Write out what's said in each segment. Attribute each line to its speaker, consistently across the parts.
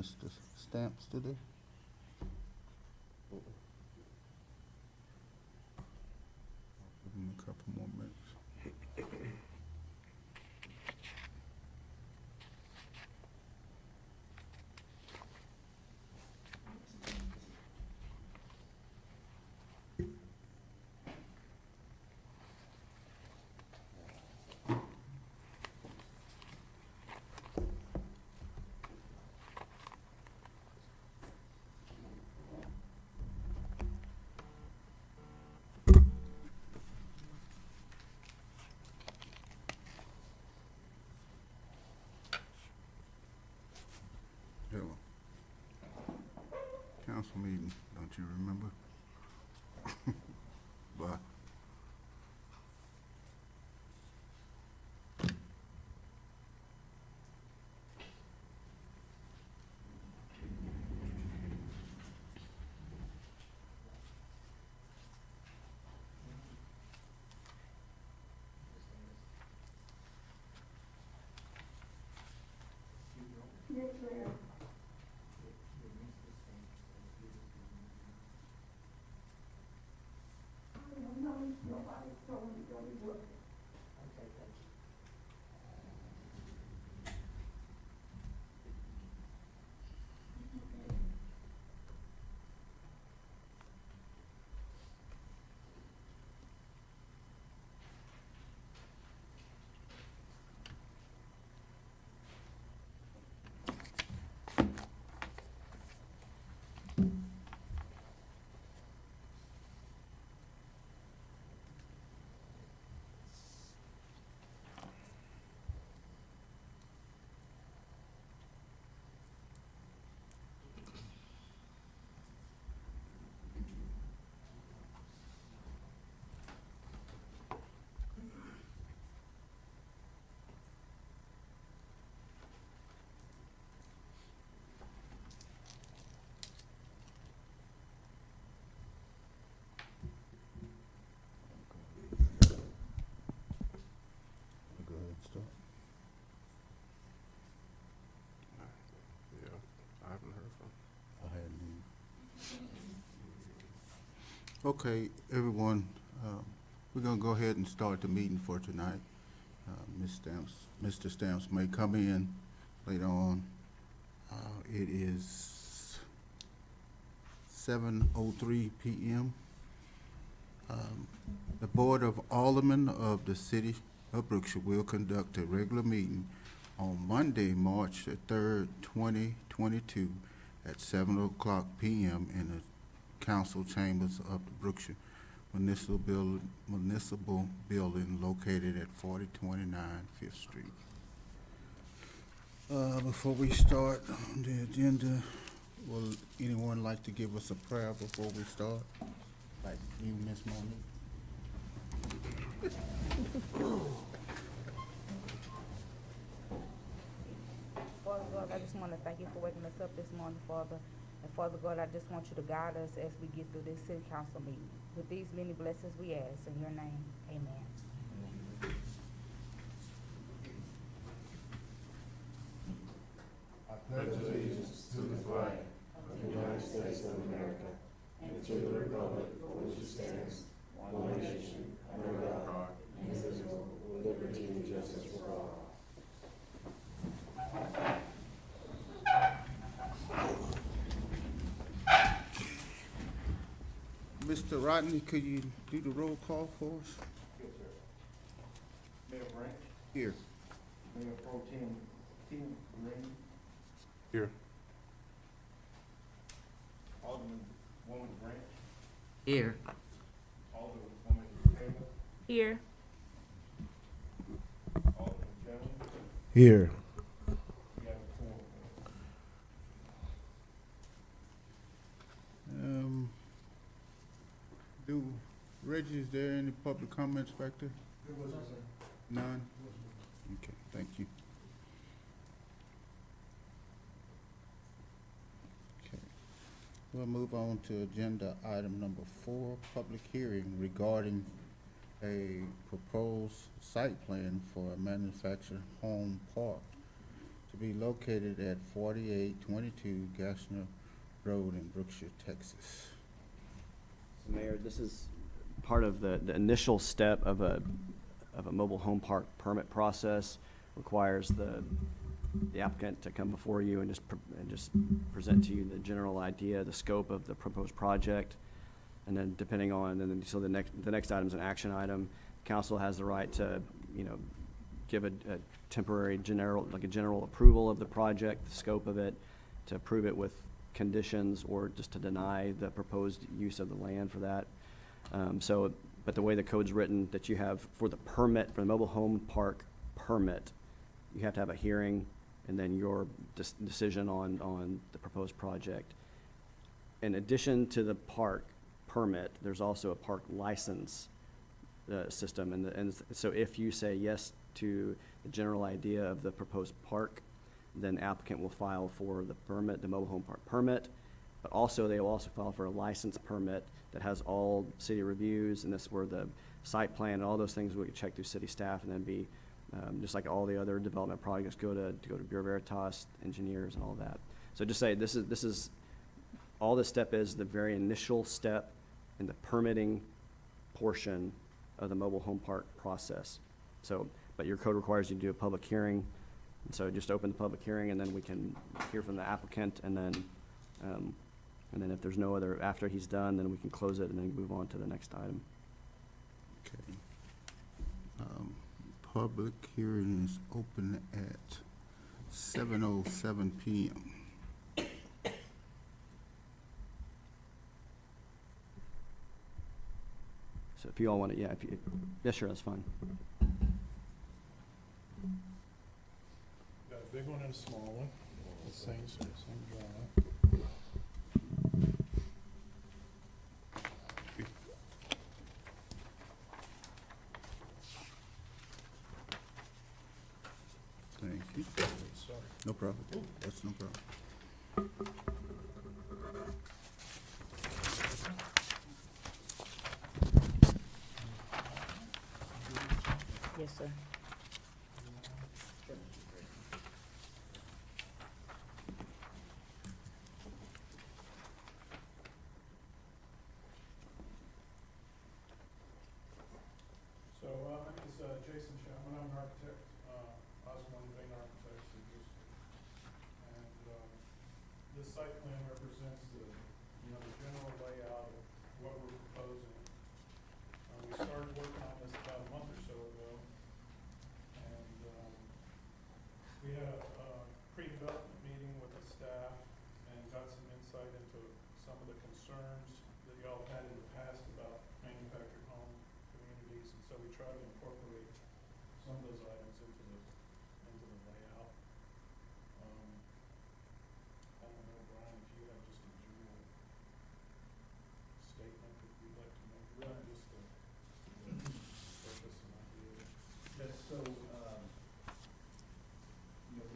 Speaker 1: Mr. Stamps today? Give him a couple more minutes. Hello. Council meeting, don't you remember? But go ahead and start.
Speaker 2: Yeah, I haven't heard from.
Speaker 1: I hadn't even. Okay, everyone, we're gonna go ahead and start the meeting for tonight. Mr. Stamps may come in later on. It is 7:03 p.m. The Board of Aldermen of the City of Brookshire will conduct a regular meeting on Monday, March the 3rd, 2022, at 7:00 p.m. in the council chambers of the Brookshire Municipal Building located at 4029 Fifth Street. Before we start on the agenda, will anyone like to give us a prayer before we start? Like you, Miss Monique?
Speaker 3: Father God, I just want to thank you for waking us up this morning, Father. And Father God, I just want you to guide us as we get through this city council meeting. With these many blessings we ask in your name, amen.
Speaker 4: pledge allegiance to the flag of the United States of America and to the republic for which it stands, one nation, under God, indivisible, with liberty and justice for all.
Speaker 1: Mr. Rodney, could you do the roll call for us?
Speaker 5: Yes, sir. Mayor Branch,
Speaker 1: Here.
Speaker 5: Mayor Pro Tem Tim Green,
Speaker 2: Here.
Speaker 5: Alderman Branch,
Speaker 3: Here.
Speaker 5: Alderwoman Taylor,
Speaker 3: Here.
Speaker 5: Alderman Jones.
Speaker 2: Here.
Speaker 5: We have a quorum.
Speaker 1: Do, Reggie, is there any public comments back there?
Speaker 5: There was
Speaker 1: None? Okay, thank you. Okay, we'll move on to agenda item number 4, public hearing regarding a proposed site plan for a manufactured home park to be located at 4822 Gassner Road in Brookshire, Texas.
Speaker 6: So Mayor, this is part of the initial step of a mobile home park permit process. Requires the applicant to come before you and just present to you the general idea, the scope of the proposed project. And then depending on, so the next item is an action item. Council has the right to, give a temporary general approval of the project, the scope of it, to approve it with conditions, or just to deny the proposed use of the land for that. But the way the code's written, that you have for the permit, for the mobile home park permit, you have to have a hearing and then your decision on the proposed project. In addition to the park permit, there's also a park license system. And so if you say yes to the general idea of the proposed park, then applicant will file for the permit, the mobile home park permit. But also, they will also file for a license permit that has all city reviews, and that's where the site plan and all those things will get checked through city staff, and then be just like all the other development projects go to Bureau Veritas, engineers, and all that. So just say this is all this step is the very initial step in the permitting portion of the mobile home park process. So, but your code requires you to do a public hearing, and so just open the public hearing, and then we can hear from the applicant, and then if there's no other, after he's done, then we can close it and then move on to the next item.
Speaker 1: Okay. Public hearing is open at 7:07 p.m.
Speaker 6: So if you all want to, yeah, sure, that's fine.
Speaker 5: Got a big one and a small one, the same drawing.
Speaker 1: Thank you.
Speaker 5: Sorry.
Speaker 1: No problem. That's no problem.
Speaker 3: Yes, sir.
Speaker 5: So, my name is Jason Chapman. I'm an architect. I was one of the main architects in Houston. And this site plan represents the general layout of what we're proposing. We started working on this about a month or so ago. And we had a pre-development meeting with the staff and got some insight into some of the concerns that y'all had in the past about manufactured home communities, and so we try to incorporate some of those items into the layout. I don't know, Brian, if you have just a general statement that you'd like to make, really just the purpose and idea.
Speaker 7: Yes, so, there's,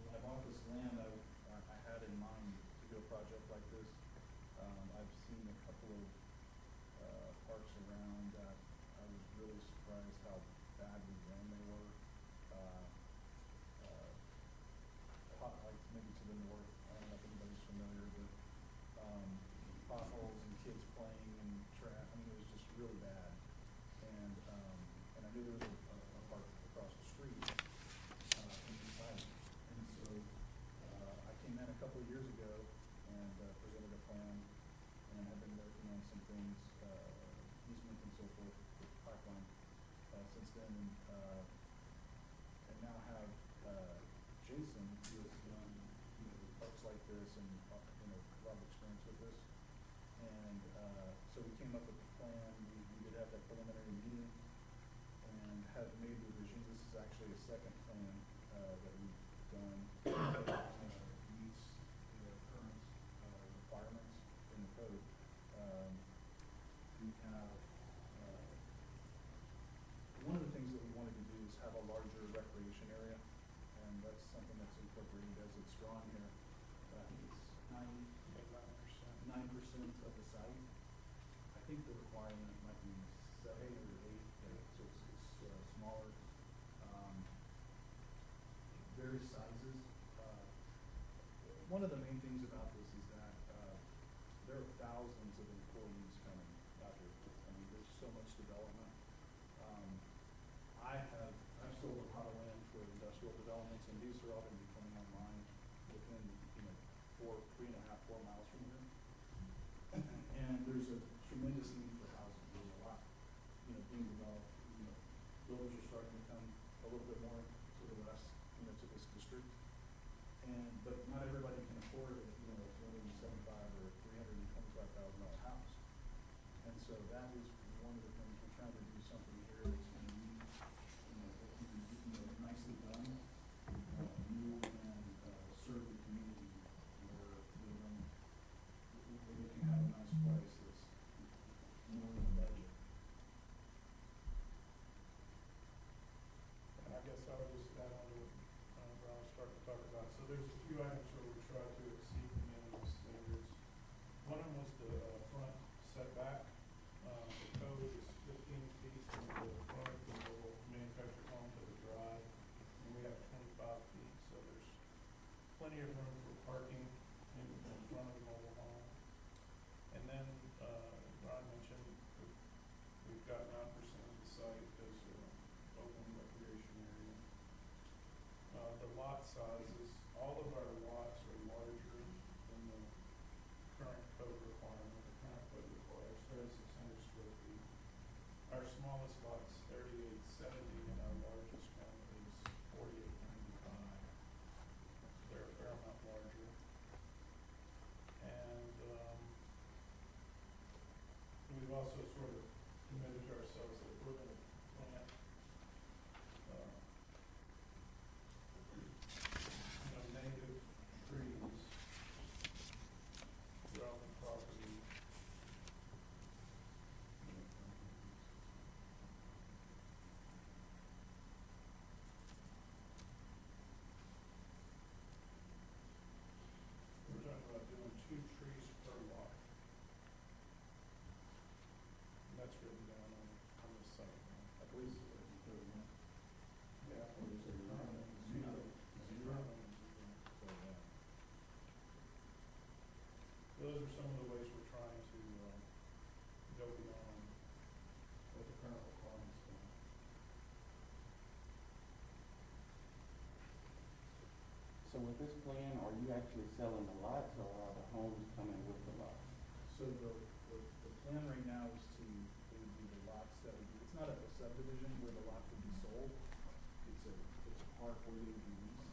Speaker 7: when I bought this land, I had in mind to do a project like this. I've seen a couple of, parks around that I was really surprised how badly run they were. Like maybe to the north, I don't know if anybody's familiar, but, potholes and kids playing and trash, I mean, it was just really bad. And I knew there was a park across the street, inside. And so, I came in a couple of years ago and, presented a plan, and have been working on some things, easement and so forth, with pipeline, since then, and now have, Jason, who has done, parks like this and, a lot of experience with this. And, so we came up with a plan. We did have that preliminary meeting and have made revisions. This is actually a second plan, that we've done, meets the current, requirements in the code. We have, one of the things that we wanted to do is have a larger recreation area, and that's something that's incorporated as it's drawn here. I think it's 9% of the site. I think the requirement might be 7 or 8, so it's smaller. various sizes. One of the main things about this is that, there are thousands of employees coming out here. I mean, there's so much development. I've sold a lot of land for industrial developments, and these are all gonna be coming online within, 3.5, 4 miles from here. And there's a tremendous need for housing. There's a lot, being developed. Builders are starting to come a little bit more to the west, to this district. But not everybody can afford a, $275,000 or $325,000 house. And so that is one of the things we're trying to do, something here that's going to meet, nicely done, new and serve the community where we can have a nice place that's more than a budget.
Speaker 5: And I guess I would just add on to what Brian started to talk about. So there's a few items where we try to exceed the minimum standards. One of them was the front setback. The code is 15 feet from the front of the mobile manufactured home to the drive, and we have 25 feet, so there's plenty of room for parking in front of the mobile home. And then, Brian mentioned that we've got 9% of the site as open recreation area. The lot sizes, all of our lots are larger than the current code requirement. The current code requires 3,600 square feet. Our smallest lot's 3,870, and our largest one is 4,895. They're a fair amount larger. And we've also sort of committed to ourselves that we're going to plant native trees throughout the property. We're talking about doing 2 trees per lot. And that's written down on the site.
Speaker 7: I believe it's
Speaker 5: Yeah.
Speaker 7: Or is it
Speaker 5: Zero.
Speaker 7: zero?
Speaker 5: Zero.
Speaker 7: So, yeah.
Speaker 5: Those are some of the ways we're trying to go beyond what the current requirements are.
Speaker 4: So with this plan, are you actually selling the lots or are the homes coming with the lots?
Speaker 7: So the plan right now is it would be the lots that would be, it's not a subdivision where the lots would be sold. It's a park where they would be leased.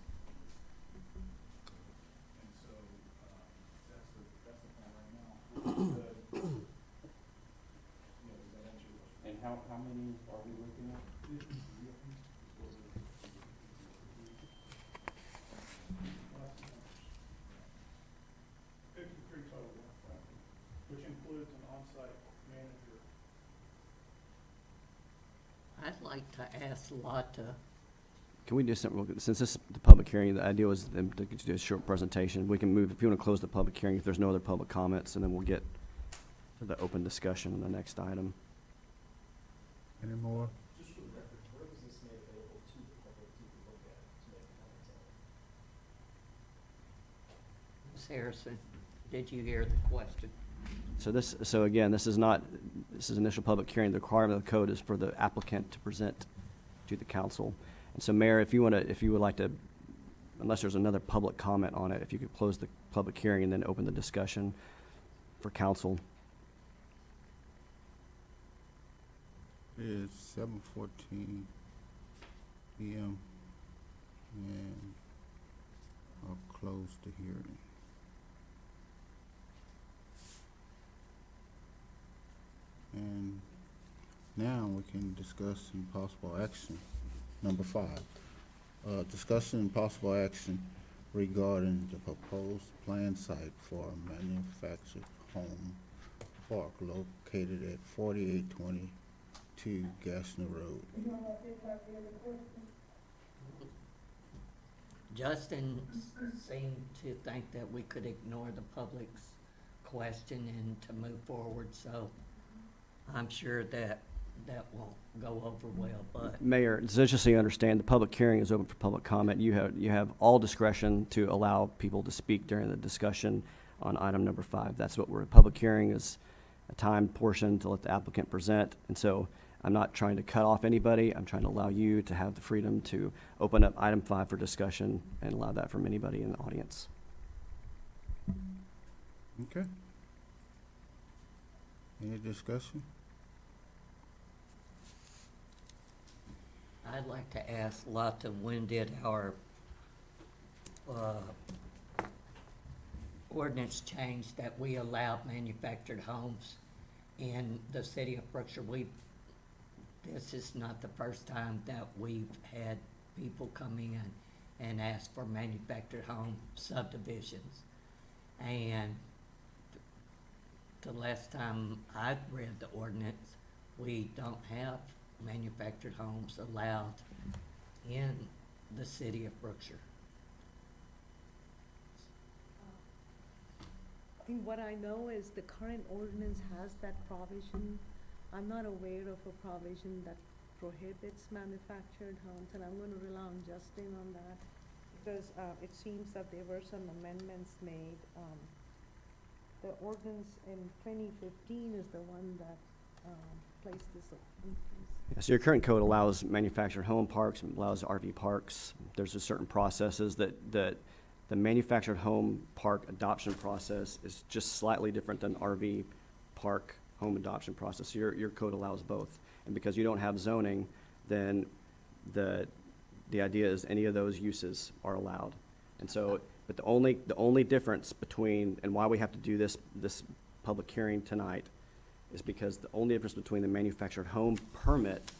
Speaker 7: And so, that's the plan right now. Does that answer your question?
Speaker 4: And how many are we looking at?
Speaker 5: Lots of numbers. 53 total, which includes an on-site manager.
Speaker 8: I'd like to ask Lotta,
Speaker 6: Can we do something, real quick? Since this is the public hearing, the idea was them to do a short presentation. We can move, if you want to close the public hearing, if there's no other public comments, and then we'll get to the open discussion on the next item.
Speaker 1: Any more?
Speaker 7: Just for the record, where was this made available to the public to look at, to make comments on?
Speaker 8: Ms. Harrison, did you hear the question?
Speaker 6: So again, this is initial public hearing. The requirement of the code is for the applicant to present to the council. And so, Mayor, if you would like to, unless there's another public comment on it, if you could close the public hearing and then open the discussion for council.
Speaker 1: It is 7:14 p.m. and I'll close the hearing. And now we can discuss some possible action. Number 5, discussion and possible action regarding the proposed planned site for a manufactured home park located at 4822 Gassner Road.
Speaker 8: Justin seemed to think that we could ignore the public's question and to move forward, so I'm sure that that won't go over well, but
Speaker 6: Mayor, so just so you understand, the public hearing is open for public comment. You have all discretion to allow people to speak during the discussion on item number 5. That's what we're, a public hearing is a timed portion to let the applicant present. And so I'm not trying to cut off anybody. I'm trying to allow you to have the freedom to open up item 5 for discussion and allow that from anybody in the audience.
Speaker 1: Okay. Any discussion?
Speaker 8: I'd like to ask Lotta, when did our ordinance change that we allowed manufactured homes in the city of Brookshire? This is not the first time that we've had people come in and ask for manufactured home subdivisions. And the last time I read the ordinance, we don't have manufactured homes allowed in the city of Brookshire.
Speaker 9: I think what I know is the current ordinance has that provision. I'm not aware of a provision that prohibits manufactured homes, and I'm gonna rely on Justin on that, because, it seems that there were some amendments made. The ordinance in 2015 is the one that, placed this in place.
Speaker 6: Yeah, so your current code allows manufactured home parks, allows RV parks. There's a certain processes that the manufactured home park adoption process is just slightly different than RV park home adoption process. So your code allows both. And because you don't have zoning, then the idea is any of those uses are allowed. And so, but the only difference between, and why we have to do this public hearing tonight, is because the only difference between the manufactured home permit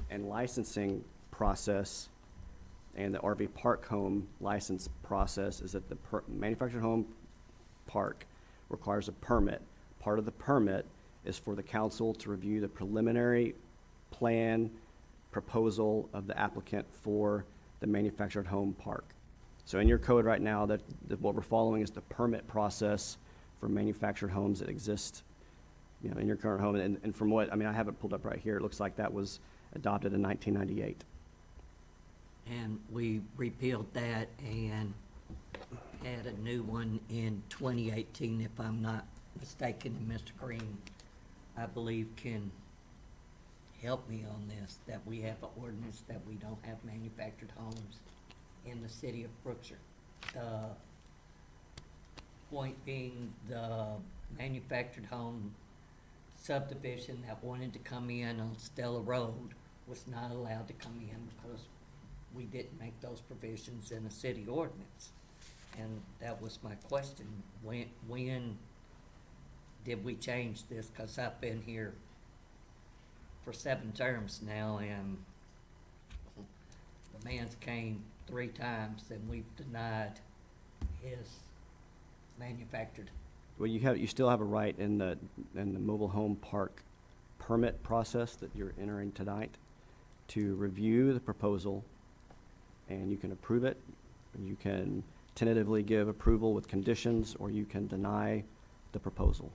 Speaker 6: and licensing process and the RV park home license process is that the manufactured home park requires a permit. Part of the permit is for the council to review the preliminary plan proposal of the applicant for the manufactured home park. So in your code right now, that what we're following is the permit process for manufactured homes that exist, you know, in your current home. And from what, I mean, I have it pulled up right here. It looks like that was adopted in 1998.
Speaker 8: And we repealed that and had a new one in 2018, if I'm not mistaken. Mr. Green, I believe, can help me on this, that we have an ordinance that we don't have manufactured homes in the city of Brookshire. The point being, the manufactured home subdivision that wanted to come in on Stella Road was not allowed to come in because we didn't make those provisions in the city ordinance. And that was my question. When did we change this? Because I've been here for 7 terms now, and the man's came 3 times, and we've denied his manufactured.
Speaker 6: Well, you still have a right in the mobile home park permit process that you're entering tonight to review the proposal, and you can approve it, you can tentatively give approval with conditions, or you can deny the proposal.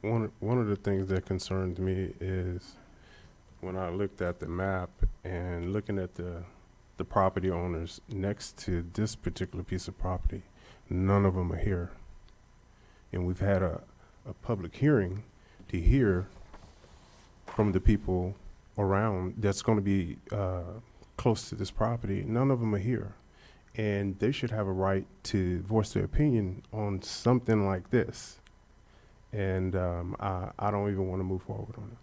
Speaker 2: One of the things that concerned me is when I looked at the map and looking at the property owners next to this particular piece of property, none of them are here. And we've had a public hearing to hear from the people around that's going to be close to this property. None of them are here. And they should have a right to voice their opinion on something like this. And I don't even want to move forward on it.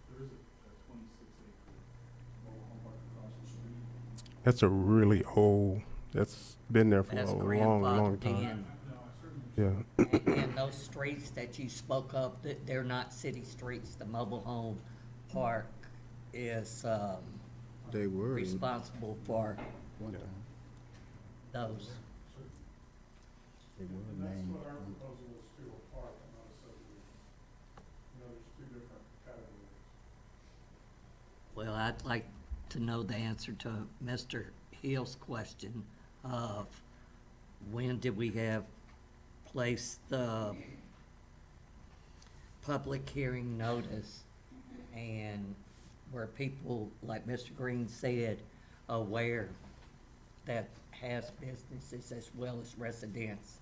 Speaker 7: There is a 26-acre mobile home park across the street.
Speaker 2: That's a really old, that's been there for
Speaker 8: That's
Speaker 2: a long, long
Speaker 8: grandfathered
Speaker 2: time.
Speaker 8: in.
Speaker 7: No, I certainly.
Speaker 2: Yeah.
Speaker 8: And those streets that you spoke of, they're not city streets. The mobile home park is
Speaker 1: They were in
Speaker 8: responsible for
Speaker 1: one
Speaker 2: Yeah.
Speaker 1: time.
Speaker 8: those.
Speaker 1: They were
Speaker 5: And that's
Speaker 1: named.
Speaker 5: what our proposal is, to a park and not a subdivision. You know, there's 2 different categories.
Speaker 8: Well, I'd like to know the answer to Mr. Hill's question of when did we have placed the public hearing notice? And were people, like Mr. Green said, aware that has businesses as well as residents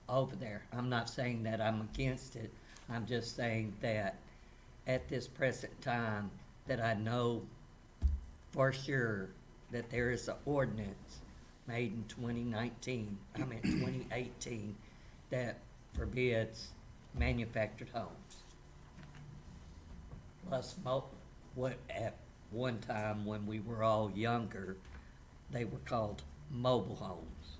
Speaker 8: over there? I'm not saying that I'm against it. I'm just saying that at this present time, that I know for sure that there is an ordinance made in 2018, that forbids manufactured homes. Plus, what at one time when we were all younger, they were called mobile homes.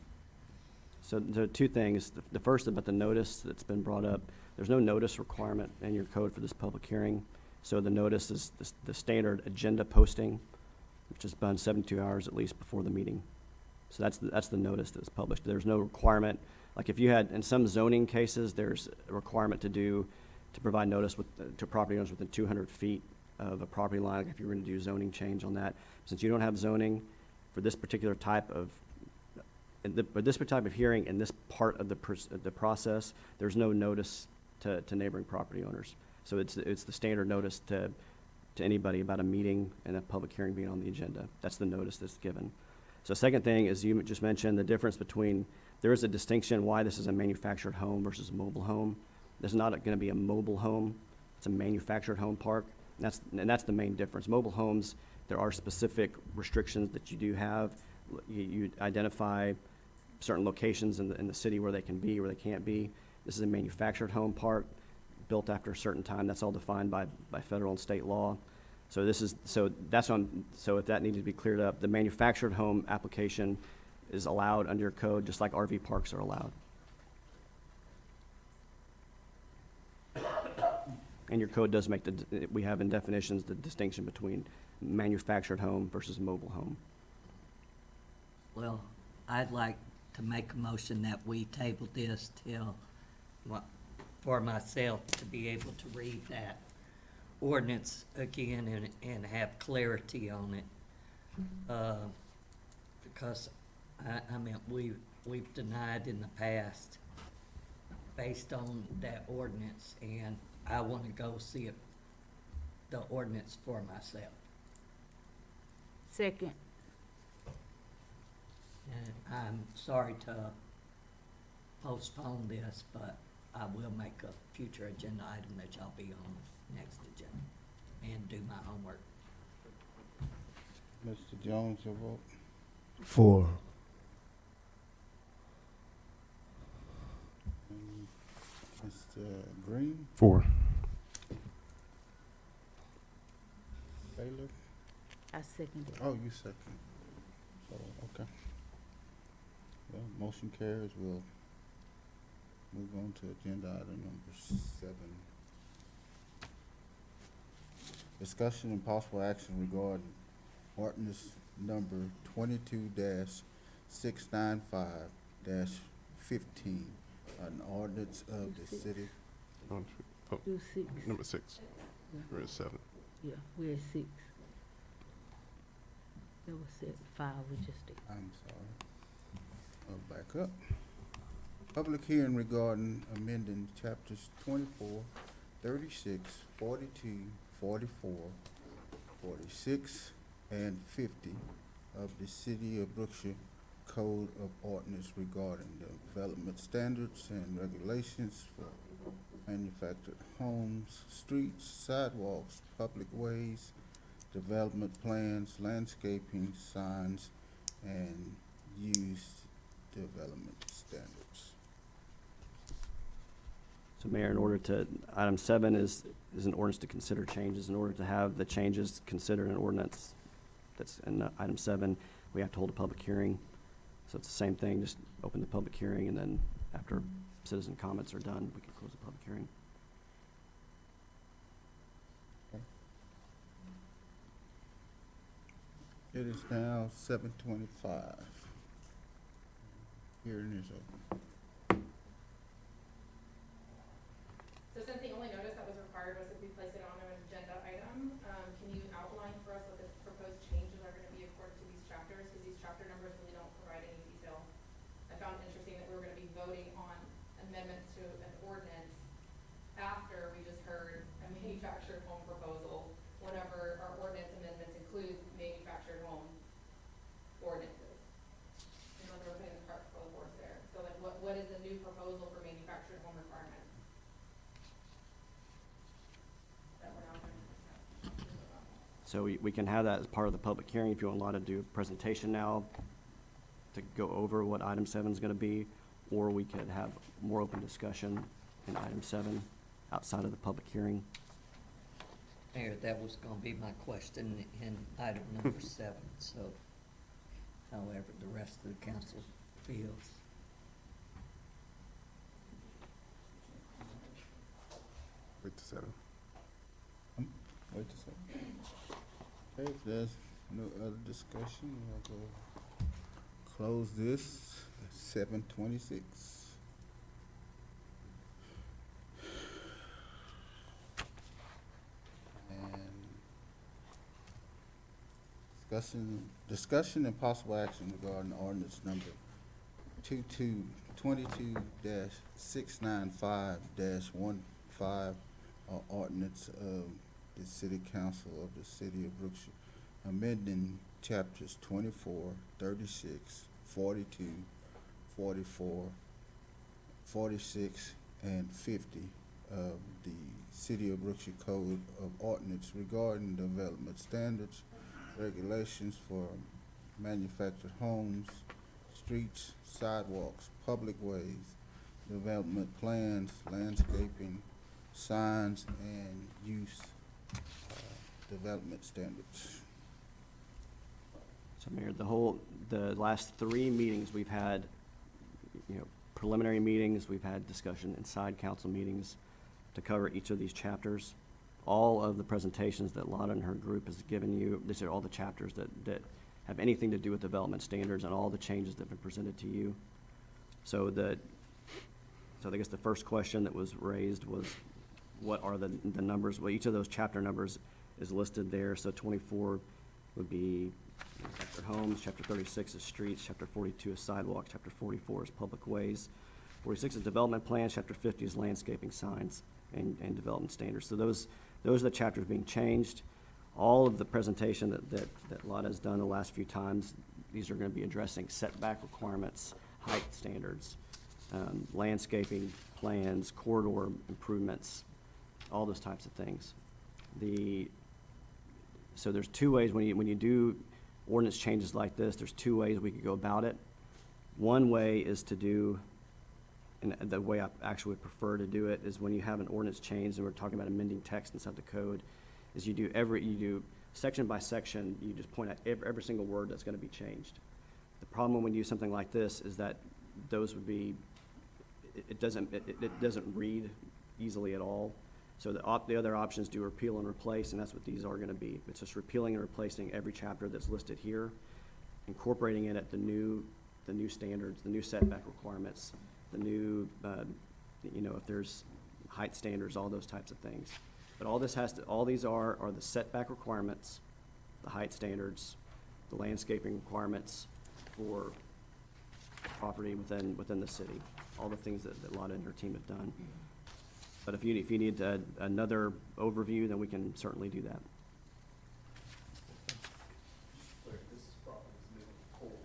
Speaker 6: So there are two things. The first about the notice that's been brought up. There's no notice requirement in your code for this public hearing. So the notice is the standard agenda posting, which is done 72 hours at least before the meeting. So that's the notice that's published. There's no requirement. Like if you had, in some zoning cases, there's a requirement to provide notice to property owners within 200 feet of a property line, like if you were going to do zoning change on that. Since you don't have zoning for this particular type of hearing and this part of the process, there's no notice to neighboring property owners. So it's the standard notice to anybody about a meeting and a public hearing being on the agenda. That's the notice that's given. So second thing is, you just mentioned the difference between, there is a distinction why this is a manufactured home versus a mobile home. There's not going to be a mobile home. It's a manufactured home park. And that's the main difference. Mobile homes, there are specific restrictions that you do have. You identify certain locations in the city where they can be, where they can't be. This is a manufactured home park built after a certain time. That's all defined by federal and state law. So if that needed to be cleared up, the manufactured home application is allowed under your code, just like RV parks are allowed. And your code does make we have in definitions the distinction between manufactured home versus mobile home.
Speaker 8: Well, I'd like to make a motion that we table this till, for myself to be able to read that ordinance again and have clarity on it. Because, I mean, we've denied in the past based on that ordinance, and I want to go see the ordinance for myself.
Speaker 3: Second.
Speaker 8: And I'm sorry to postpone this, but I will make a future agenda item that y'all be on next agenda and do my homework.
Speaker 1: Mr. Jones, your vote?
Speaker 4: 4.
Speaker 1: And Mr. Green?
Speaker 2: 4.
Speaker 1: Bailiff?
Speaker 3: I second it.
Speaker 1: Oh, you second. So, okay. Well, motion carries. We'll move on to agenda item number 7. Discussion and possible action regarding ordinance number 22-695-15, an ordinance of the city.
Speaker 9: Do 6.
Speaker 2: Number 6. We're at 7.
Speaker 9: Yeah, we're at 6. That was at 5, we just did.
Speaker 1: I'm sorry. I'll back up. Public hearing regarding amending chapters 24, 36, 42, 44, 46, and 50 of the City of Brookshire Code of Ordinance regarding the development standards and regulations for manufactured homes, streets, sidewalks, public ways, development plans, landscaping, signs, and use development standards.
Speaker 6: So Mayor, in order to, item 7 is an ordinance to consider changes. In order to have the changes considered in an ordinance that's in item 7, we have to hold a public hearing. So it's the same thing, just open the public hearing, and then after citizen comments are done, we can close the public hearing.
Speaker 1: It is now 7:25. Hearing is open.
Speaker 10: So since the only notice that was required was if we place it on an agenda item, can you outline for us what the proposed changes are gonna be according to these chapters? Because these chapter numbers really don't provide any detail. I found it interesting that amendments to an ordinance after we just heard a manufactured home proposal, whenever our ordinance amendments include manufactured home ordinances. You know, they're putting the cart before the horse there. So like, what is the new proposal for manufactured home requirements? That we're now going to discuss.
Speaker 6: So we can have that as part of the public hearing if you want to do a presentation now to go over what item 7 is going to be, or we could have more open discussion in item 7 outside of the public hearing.
Speaker 8: Mayor, that was gonna be my question in item number 7, so however the rest of the council feels.
Speaker 2: Wait to 7.
Speaker 1: Wait a second. Okay, if there's no other discussion, we'll go close this at 7:26. And discussion and possible action regarding ordinance number 22-695-15, or ordinance of the City Council of the City of Brookshire, amending chapters 24, 36, 42, 44, 46, and 50 of the City of Brookshire Code of Ordinance regarding development standards, regulations for manufactured homes, streets, sidewalks, public ways, development plans, landscaping, signs, and use development standards.
Speaker 6: So Mayor, the last 3 meetings we've had, preliminary meetings, we've had discussion inside council meetings to cover each of these chapters. All of the presentations that Lotta and her group has given you, these are all the chapters that have anything to do with development standards and all the changes that have been presented to you. So I guess the first question that was raised was, what are the numbers? Well, each of those chapter numbers is listed there. So 24 would be chapter homes, chapter 36 is streets, chapter 42 is sidewalks, chapter 44 is public ways, 46 is development plans, chapter 50 is landscaping, signs, and development standards. So those are the chapters being changed. All of the presentation that Lotta has done the last few times, these are going to be addressing setback requirements, height standards, landscaping plans, corridor improvements, all those types of things. So there's 2 ways when you do ordinance changes like this, there's 2 ways we could go about it. One way is to do, and the way I actually would prefer to do it is when you have an ordinance change, and we're talking about amending text inside the code, is you do section by section, you just point out every single word that's going to be changed. The problem when we do something like this is that those would be, it doesn't read easily at all. So the other options do repeal and replace, and that's what these are going to be. It's just repealing and replacing every chapter that's listed here, incorporating it at the new standards, the new setback requirements, the new, if there's height standards, all those types of things. But all these are the setback requirements, the height standards, the landscaping requirements for property within the city, all the things that Lotta and her team have done. But if you need another overview, then we can certainly do that.
Speaker 7: This is property is moving forward.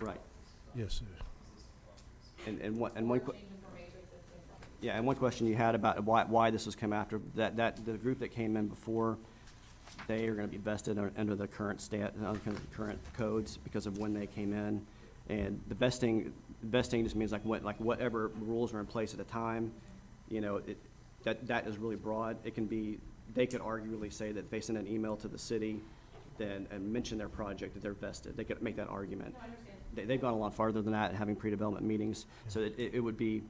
Speaker 6: Right.
Speaker 11: Yes, sir.
Speaker 6: And one
Speaker 10: Changes were made to existing properties.
Speaker 6: Yeah, and one question you had about why this was come after, that the group that came in before, they are gonna be vested under the current current codes because of when they came in. And the vesting just means like whatever rules are in place at the time, that is really broad. It can be, they could arguably say that if they send an email to the city and mention their project, that they're vested. They could make that argument.
Speaker 10: No, I understand.
Speaker 6: They've gone a lot farther than that, having pre-development meetings. So it would be,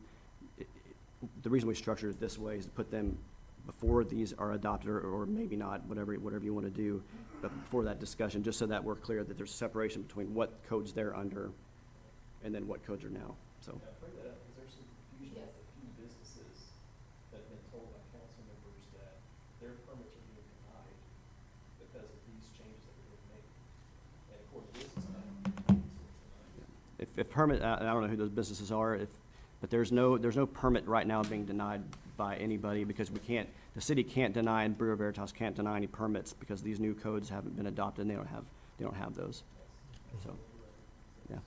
Speaker 6: the reason we structured it this way is to put them before these are adopted, or maybe not, whatever you want to do, but before that discussion, just so that we're clear that there's separation between what codes they're under and then what codes are now, so.
Speaker 7: Yeah, bring that up, because there's some confusion
Speaker 10: Yes.
Speaker 7: with a few businesses that have been told by council members that their permits are being denied because of these changes that are being made. And of course, this is not.
Speaker 6: If permit, I don't know who those businesses are, But there's no permit right now being denied by anybody because the city can't deny, and Bureau Veritas can't deny any permits because these new codes haven't been adopted and they don't have those. So, yeah.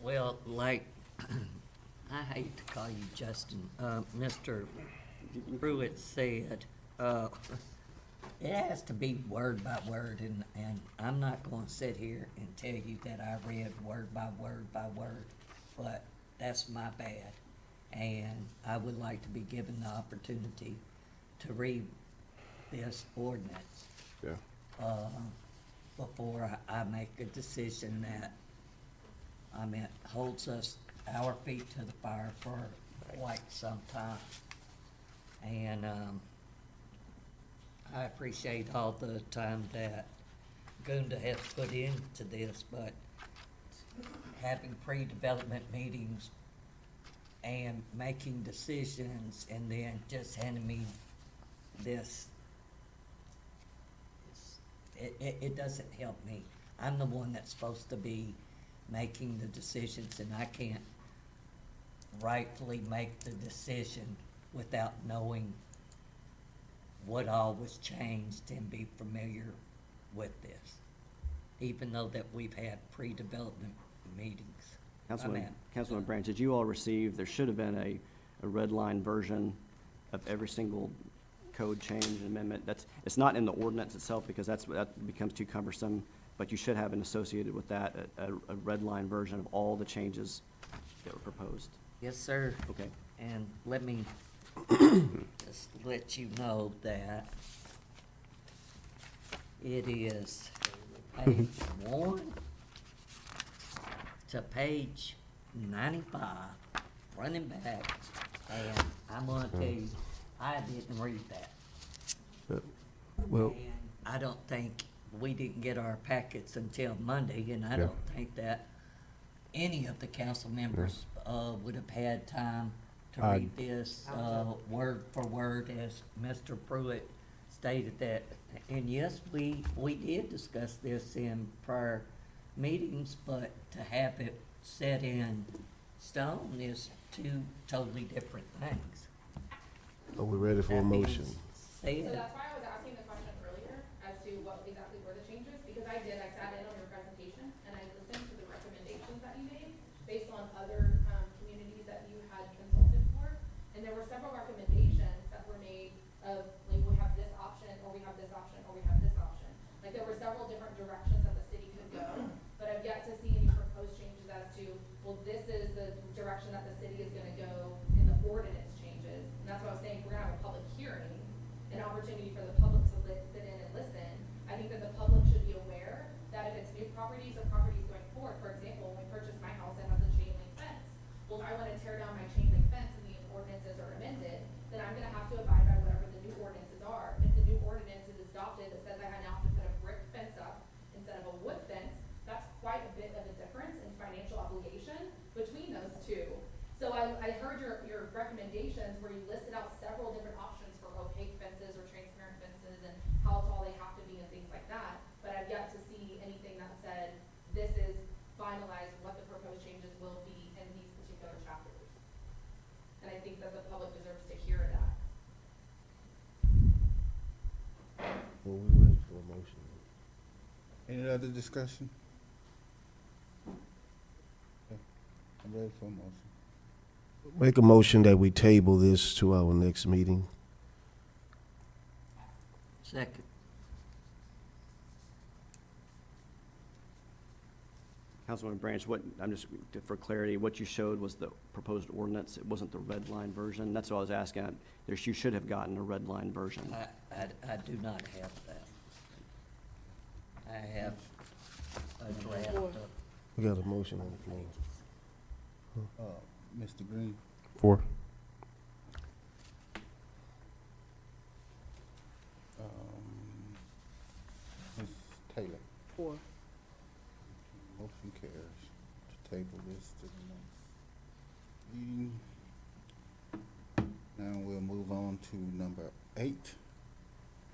Speaker 8: Well, like, I hate to call you Justin, Mr. Pruitt said, it has to be word by word, and I'm not gonna sit here and tell you that I read word by word, but that's my bad. And I would like to be given the opportunity to read this ordinance,
Speaker 2: Yeah.
Speaker 8: before I make a decision that, holds us, our feet to the fire for quite some time. And, I appreciate all the time that Gunda has put into this, but having pre-development meetings and making decisions and then just handing me this, it doesn't help me. I'm the one that's supposed to be making the decisions, and I can't rightfully make the decision without knowing what all was changed and be familiar with this, even though that we've had pre-development meetings.
Speaker 6: Councilman Branch, did you all receive, there should have been a red line version of every single code change and amendment. It's not in the ordinance itself because that becomes too cumbersome, but you should have an associated with that, a red line version of all the changes that were proposed.
Speaker 8: Yes, sir.
Speaker 6: Okay.
Speaker 8: And let me just let you know that it is page 1 to page 95, running back, and I'm gonna tell you, I didn't read that.
Speaker 11: Well,
Speaker 8: And I don't think, we didn't get our packets until Monday, and I
Speaker 2: Yeah.
Speaker 8: don't think that any of the council members, would have had time to
Speaker 2: I-
Speaker 8: read this, word for word, as Mr. Pruitt stated that. And yes, we did discuss this in prior meetings, but to have it set in stone is two totally different things.
Speaker 11: are we ready for a
Speaker 8: That being
Speaker 11: motion?
Speaker 10: So
Speaker 8: said,
Speaker 10: that's why I was asking the question earlier as to what exactly were the changes, because I sat in on your presentation and I listened to the recommendations that you made based on other, communities that you had consulted for. And there were several recommendations that were made of, like, we have this option, or we have this option, or we have this option. Like, there were several different directions that the city could go, but I've yet to see any proposed changes as to, well, this is the direction that the city is gonna go in the ordinance changes. And that's what I was saying, we're gonna have a public hearing, an opportunity for the public to sit in and listen. I think that the public should be aware that if it's new properties or properties going forward, for example, when we purchased my house, it has a chain link fence. Well, if I wanna tear down my chain link fence and the ordinances are amended, then I'm gonna have to abide by whatever the new ordinances are. If the new ordinance is adopted that says I now have to put a brick fence up instead of a wood fence, that's quite a bit of a difference in financial obligation between those two. So I heard your recommendations where you listed out several different options for opaque fences or transparent fences and how tall they have to be and things like that. But I've yet to see anything that said, this is finalized, what the proposed changes will be in these particular chapters. And I think that the public deserves to hear that.
Speaker 11: Well, we ready for a motion.
Speaker 1: Any other discussion? Okay, I'm ready for a motion.
Speaker 11: Make a motion that we table this to our next meeting.
Speaker 8: second,
Speaker 6: Councilman Branch, for clarity, what you showed was the proposed ordinance. It wasn't the red line version. That's what I was asking. You should have gotten a red line version.
Speaker 8: I do not have that. I have a draft of,
Speaker 11: We got a motion on the floor.
Speaker 1: Mr. Green,
Speaker 2: 4.
Speaker 1: Ms. Taylor,
Speaker 9: 4.
Speaker 1: motion carries to table this to the next meeting. Now we'll move on to number 8,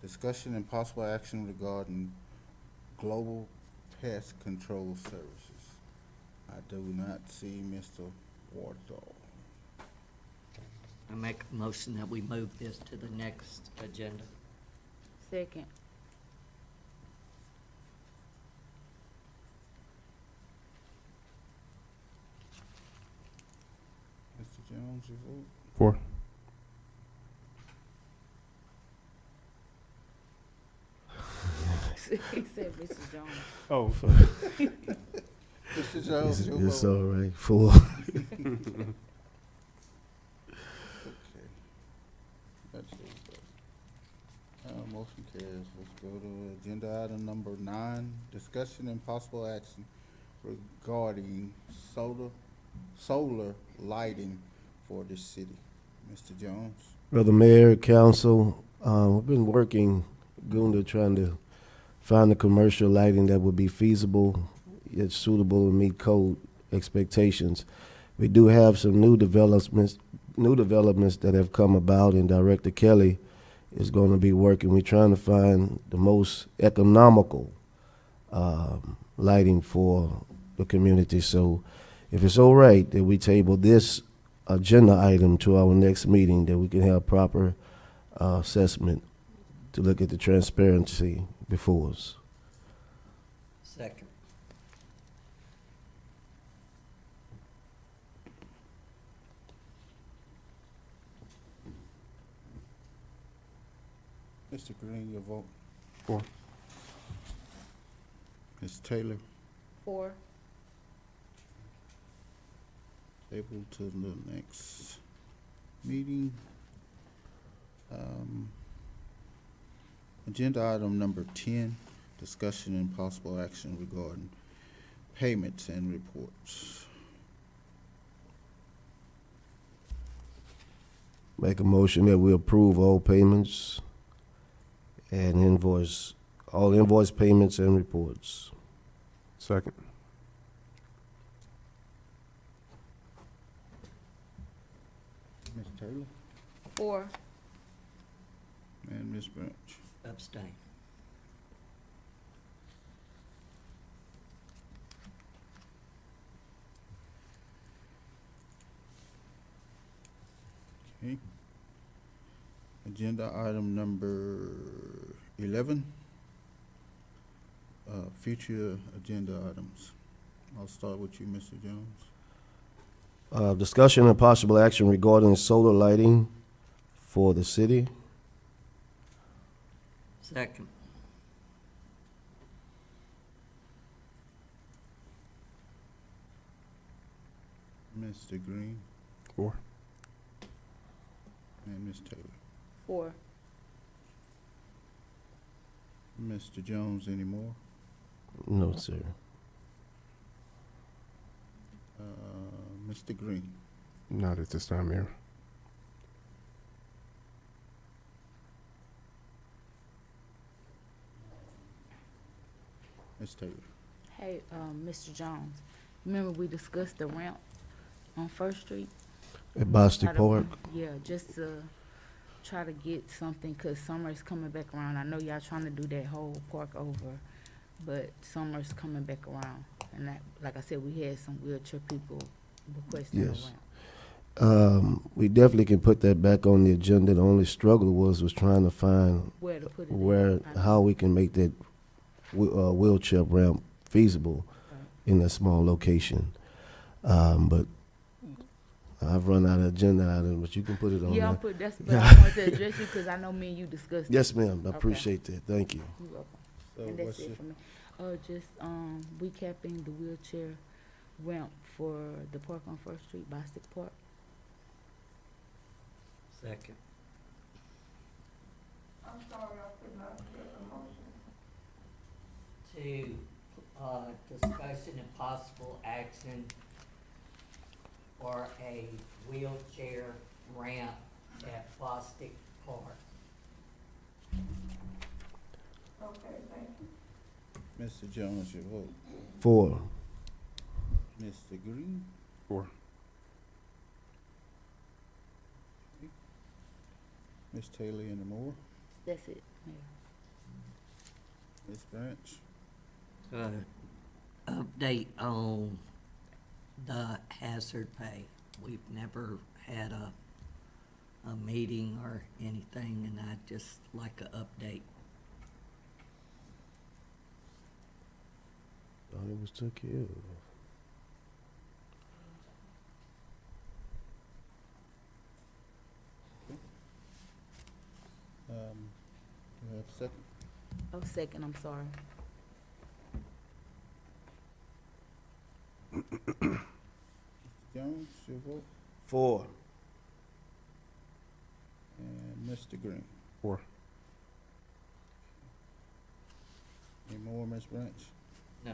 Speaker 1: discussion and possible action regarding global pest control services. I do not see Mr. Wardlaw.
Speaker 8: I make a motion that we move this to the next agenda.
Speaker 3: Second.
Speaker 1: Mr. Jones, you vote?
Speaker 2: For.
Speaker 3: He said Mrs. Jones.
Speaker 2: Oh.
Speaker 1: Mr. Jones,
Speaker 11: It's,
Speaker 1: you
Speaker 11: it's
Speaker 1: vote?
Speaker 11: all right. 4.
Speaker 1: Okay. That's it. Motion carries. Let's go to agenda item number 9, discussion and possible action regarding solar lighting for the city. Mr. Jones?
Speaker 11: Brother Mayor, Council, we've been working, Gunda, trying to find the commercial lighting that would be feasible, yet suitable and meet code expectations. We do have some new developments that have come about, and Director Kelly is going to be working. We're trying to find the most economical lighting for the community. So if it's all right that we table this agenda item to our next meeting, that we can have proper assessment to look at the transparency before us.
Speaker 8: Second.
Speaker 1: Mr. Green, your vote?
Speaker 2: For.
Speaker 1: Ms. Taylor?
Speaker 3: 4.
Speaker 1: Able to the next meeting. Agenda item number 10, discussion and possible action regarding payments and reports.
Speaker 11: Make a motion that we approve all payments and all invoice payments and reports.
Speaker 2: Second.
Speaker 1: Ms. Taylor
Speaker 3: 4.
Speaker 1: and Ms. Branch.
Speaker 8: Abstain.
Speaker 1: Okay. Agenda item number 11, future agenda items. I'll start with you, Mr. Jones.
Speaker 11: Discussion and possible action regarding solar lighting for the city.
Speaker 8: Second.
Speaker 1: Mr. Green
Speaker 2: For.
Speaker 1: and Ms. Taylor.
Speaker 3: 4.
Speaker 1: Mr. Jones, any more?
Speaker 11: No, sir.
Speaker 1: Mr. Green.
Speaker 2: Not at this time, Mayor.
Speaker 1: Ms. Taylor.
Speaker 3: Hey, Mr. Jones, remember we discussed the ramp on First Street?
Speaker 11: At Boston
Speaker 3: Try to-
Speaker 11: Park.
Speaker 3: Yeah, just to try to get something, 'cause summer's coming back around. I know y'all trying to do that whole park over, but summer's coming back around. And that, like I said, we had some wheelchair people requesting a
Speaker 11: Yes.
Speaker 3: ramp.
Speaker 11: We definitely can put that back on the agenda. The only struggle was trying to find
Speaker 3: Where to put it at.
Speaker 11: how we can make that wheelchair ramp feasible
Speaker 3: Right.
Speaker 11: in a small location. But I've run out of agenda items, but you can put it on
Speaker 3: Yeah,
Speaker 11: there.
Speaker 3: but I wanted to address you, 'cause I know me and you discussed it.
Speaker 11: Yes, ma'am. I
Speaker 3: Okay.
Speaker 11: appreciate that. Thank you.
Speaker 3: You're welcome.
Speaker 1: So
Speaker 3: And that's
Speaker 1: what's
Speaker 3: it
Speaker 1: your,
Speaker 3: for me. Just, recapping the wheelchair ramp for the park on First Street, Bostic Park.
Speaker 8: Second. To, discussion and possible action for a wheelchair ramp at Bostic Park.
Speaker 1: Mr. Jones, your vote?
Speaker 11: 4.
Speaker 1: Mr. Green?
Speaker 2: For.
Speaker 1: Ms. Taylor, any more?
Speaker 3: That's it, Mayor.
Speaker 1: Ms. Branch?
Speaker 8: Update on the hazard pay. We've never had a meeting or anything, and I'd just like an update.
Speaker 11: Thought it was took care of.
Speaker 1: Do we have a second?
Speaker 3: Oh, second, I'm sorry.
Speaker 1: Mr. Jones, your vote,
Speaker 11: 4.
Speaker 1: and Mr. Green.
Speaker 2: 4.
Speaker 1: Any more, Ms. Branch?
Speaker 8: No.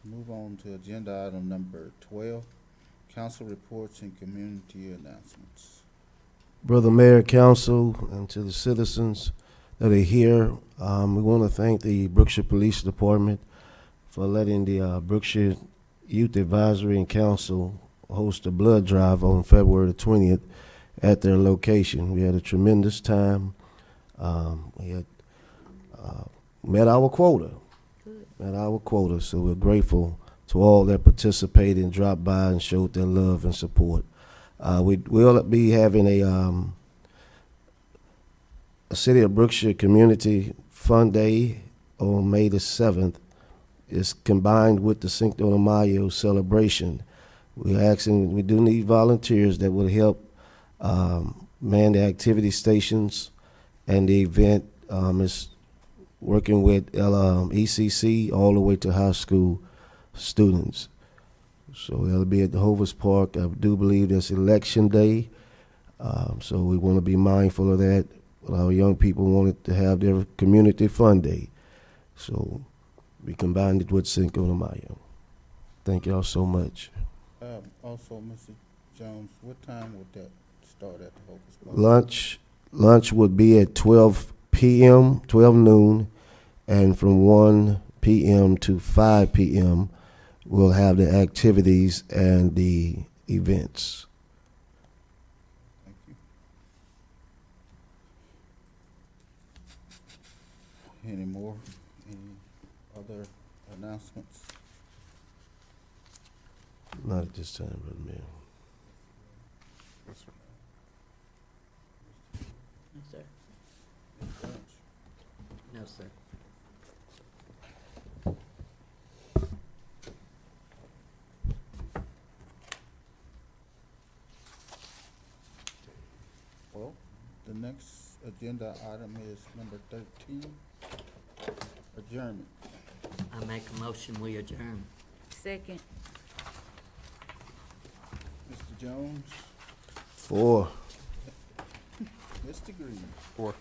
Speaker 1: Move on to agenda item number 12, council reports and community announcements.
Speaker 11: Brother Mayor, Council, and to the citizens that are here, we want to thank the Brookshire Police Department for letting the Brookshire Youth Advisory and Council host a blood drive on February the 20th at their location. We had a tremendous time. We had met our quota.
Speaker 3: Good.
Speaker 11: Met our quota, so we're grateful to all that participated and dropped by and showed their love and support. We will be having a City of Brookshire Community Fun Day on May the 7th. It's combined with the Cinco de Mayo celebration. We do need volunteers that will help man the activity stations, and the event is working with ECC all the way to high school students. So that'll be at the Hovers Park. I do believe that's Election Day, so we want to be mindful of that. Our young people wanted to have their community fun day, so we combined it with Cinco de Mayo. Thank y'all so much.
Speaker 1: Also, Mr. Jones, what time would that start at the Hocus Pocus?
Speaker 11: Lunch would be at 12 p.m., 12 noon, and from 1 p.m. to 5 p.m., we'll have the activities and the events.
Speaker 1: Thank you. Any more? Any other announcements?
Speaker 11: Not at this time, Brother Mayor.
Speaker 3: No, sir.
Speaker 1: Ms. Branch?
Speaker 8: No, sir.
Speaker 1: Well, the next agenda item is number 13, adjournment.
Speaker 8: I make a motion, we adjourn.
Speaker 3: Second.
Speaker 1: Mr. Jones,
Speaker 11: 4.
Speaker 1: Mr. Green.
Speaker 2: 4.